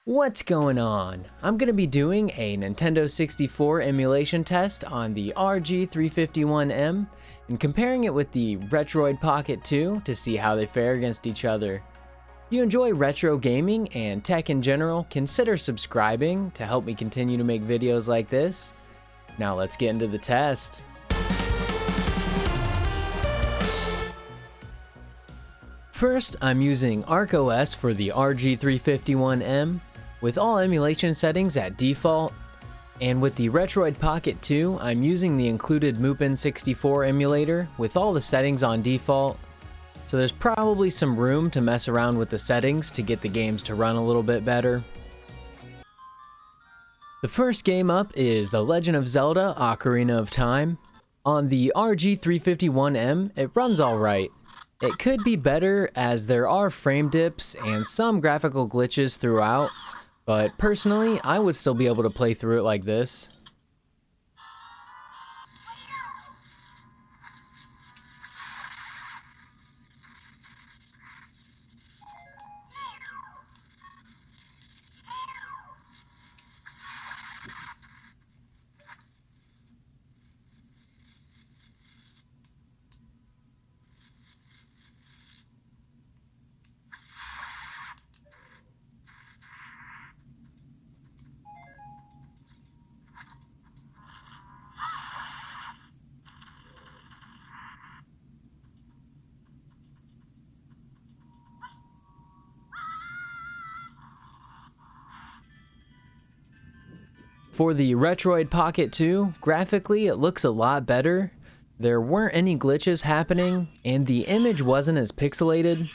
What's going on? I'm going to be doing a Nintendo 64 emulation test on the RG351M and comparing it with the Retroid Pocket 2 to see how they fare against each other. If you enjoy retro gaming and tech in general, consider subscribing to help me continue to make videos like this. Now let's get into the test. First, I'm using ArcOS for the RG351M with all emulation settings at default, and with the Retroid Pocket 2, I'm using the included Mupen64 emulator with all the settings on default, so there's probably some room to mess around with the settings to get the games to run a little bit better. The first game up is The Legend of Zelda: Ocarina of Time. On the RG351M, it runs alright. It could be better as there are frame dips and some graphical glitches throughout, but personally, I would still be able to play through it like this. For the Retroid Pocket 2, graphically it looks a lot better. There weren't any glitches happening, and the image wasn't as pixelated,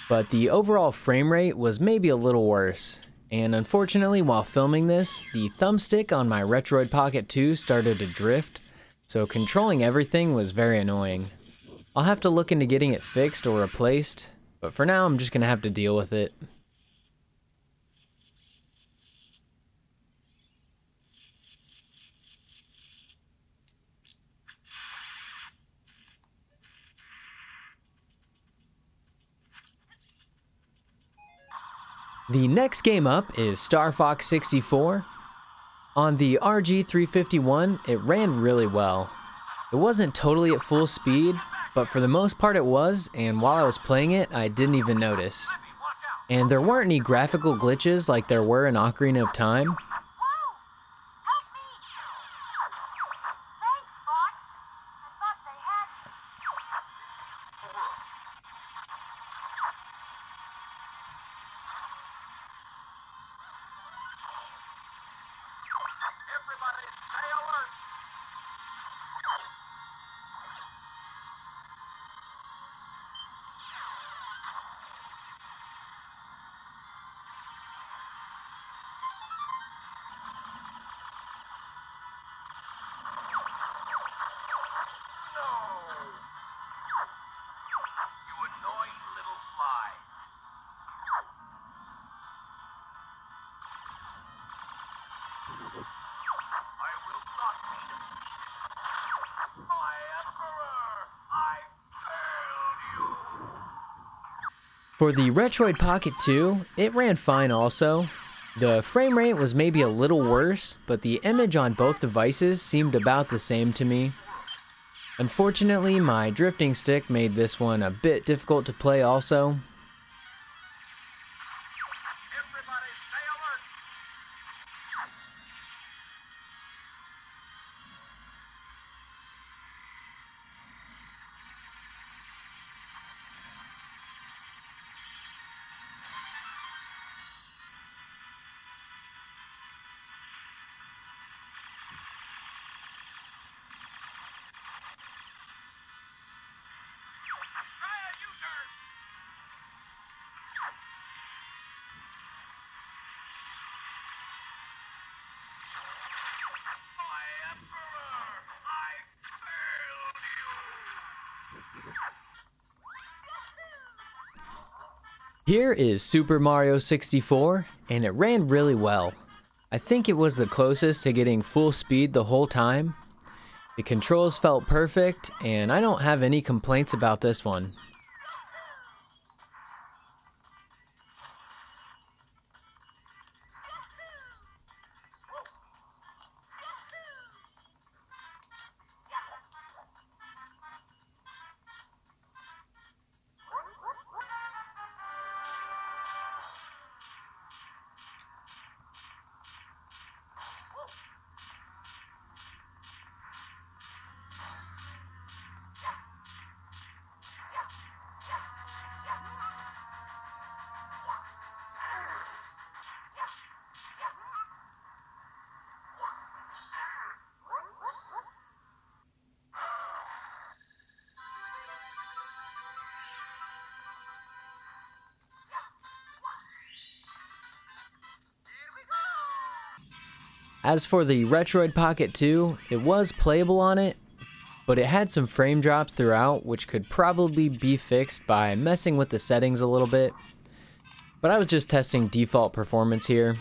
but the overall frame rate was maybe a little worse. And unfortunately, while filming this, the thumbstick on my Retroid Pocket 2 started to drift, so controlling everything was very annoying. I'll have to look into getting it fixed or replaced, but for now I'm just gonna have to deal with it. The next game up is Star Fox 64. On the RG351, it ran really well. It wasn't totally at full speed, but for the most part it was, and while I was playing it, I didn't even notice. And there weren't any graphical glitches like there were in Ocarina of Time. For the Retroid Pocket 2, it ran fine also. The frame rate was maybe a little worse, but the image on both devices seemed about the same to me. Unfortunately, my drifting stick made this one a bit difficult to play also. Here is Super Mario 64, and it ran really well. I think it was the closest to getting full speed the whole time. The controls felt perfect, and I don't have any complaints about this one. As for the Retroid Pocket 2, it was playable on it, but it had some frame drops throughout, which could probably be fixed by messing with the settings a little bit. But I was just testing default performance here.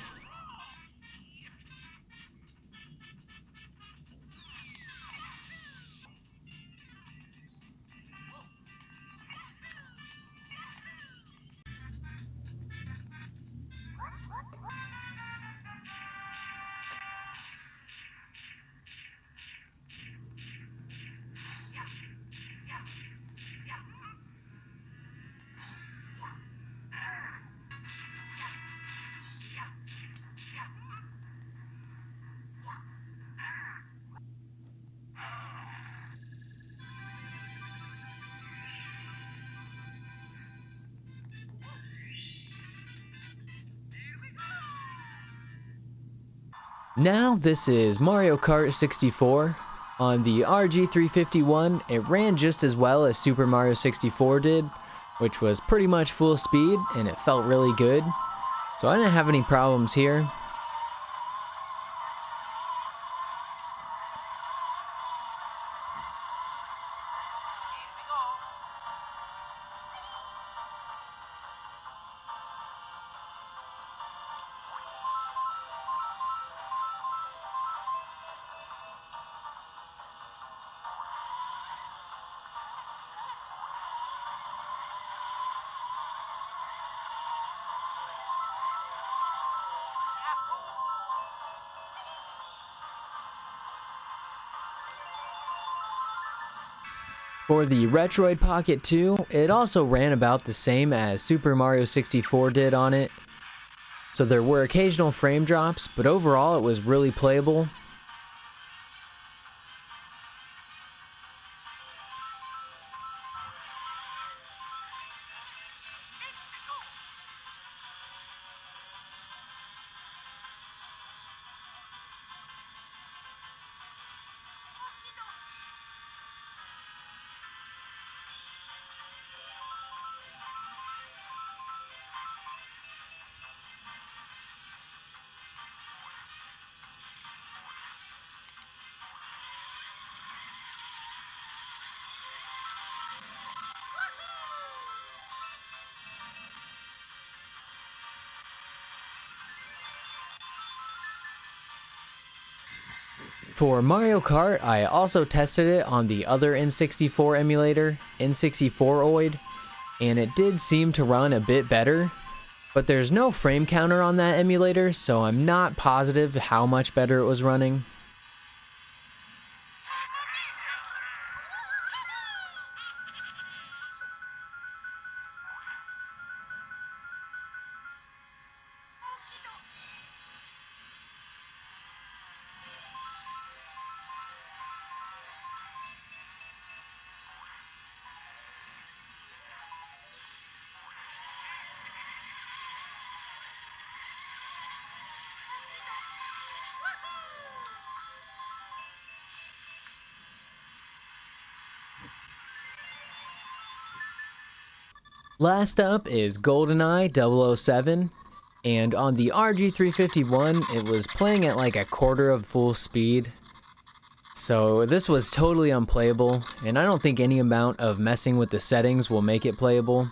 Now this is Mario Kart 64. On the RG351, it ran just as well as Super Mario 64 did, which was pretty much full speed and it felt really good. So I didn't have any problems here. For the Retroid Pocket 2, it also ran about the same as Super Mario 64 did on it. So there were occasional frame drops, but overall it was really playable. For Mario Kart, I also tested it on the other N64 emulator, N64oid, and it did seem to run a bit better, but there's no frame counter on that emulator, so I'm not positive how much better it was running. Last up is Goldeye 007, and on the RG351 it was playing at like a quarter of full speed. So this was totally unplayable, and I don't think any amount of messing with the settings will make it playable.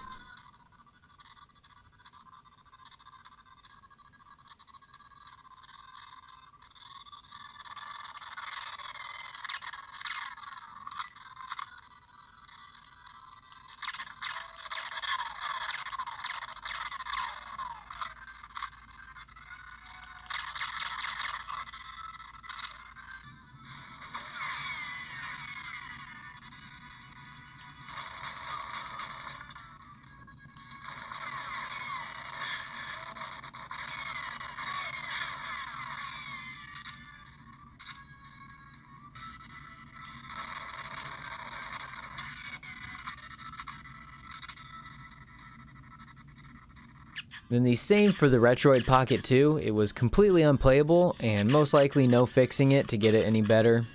Then the same for the Retroid Pocket 2, it was completely unplayable and most likely no fixing it to get it any better.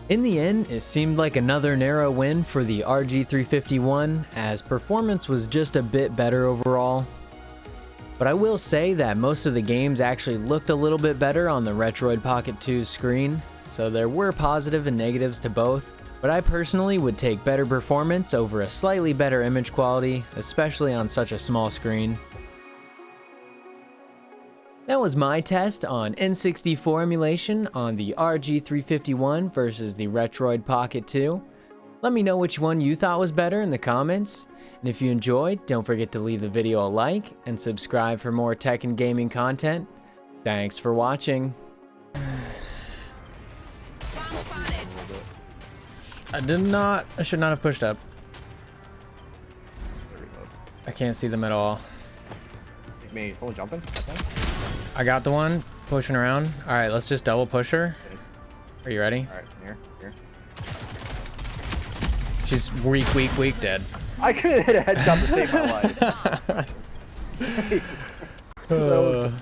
In the end, it seemed like another narrow win for the RG351, as performance was just a bit better overall. But I will say that most of the games actually looked a little bit better on the Retroid Pocket 2's screen, so there were positive and negatives to both, but I personally would take better performance over a slightly better image quality, especially on such a small screen. That was my test on N64 emulation on the RG351 versus the Retroid Pocket 2. Let me know which one you thought was better in the comments, and if you enjoyed, don't forget to leave the video a like and subscribe for more tech and gaming content. Thanks for watching. I should not have pushed up. I can't see them at all. Me, someone jumping? I got the one pushing around. All right, let's just double push her. Are you ready? All right, here. She's weak, dead. I could have hit a headshot to save my life.